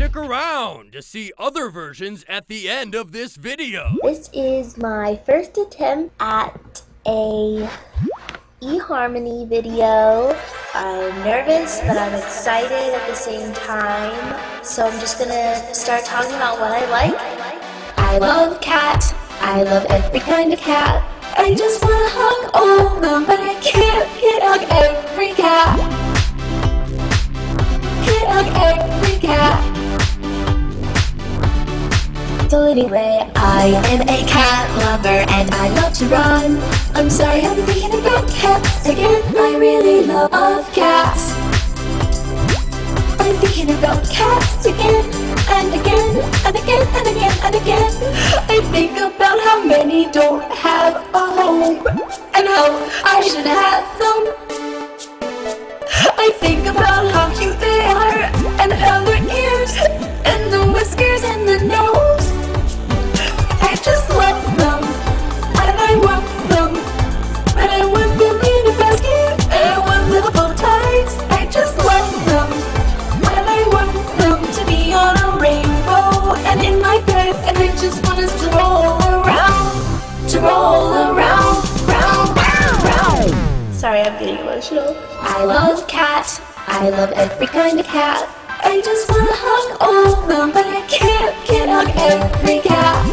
stick around to see other versions at the end of this video. This is my first attempt at a eHarmony video. I'm nervous, but I'm excited at the same time. So I'm just gonna start talking about what I like. I love cats. I love every kind of cat. I just wanna hug all of them, but I can't hug every cat. Can't hug every cat. So anyway, I am a cat lover and I love to run. I'm sorry, I'm thinking about cats again. I really love cats. I'm thinking about cats again and again and again and again and again. I think about how many don't have a home and how I should have them. I think about how cute they are and how their ears and the whiskers and the nose. I just love them and I want them. And I want them in a basket and I want little bow ties. I just love them and I want them to be on a rainbow and in my bed. And I just want us to roll around, round, round. Sorry, I'm getting emotional. I love cats. I love every kind of cat. I just wanna hug all of them, but I can't hug every cat.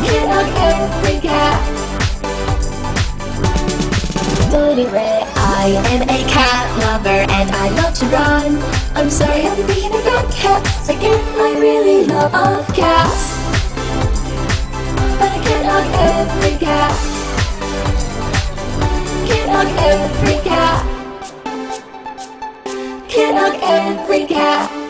Can't hug every cat. So anyway, I am a cat lover and I love to run. I'm sorry, I'm thinking about cats again. I really love cats, but I can't hug every cat. Can't hug every cat. Can't hug every cat.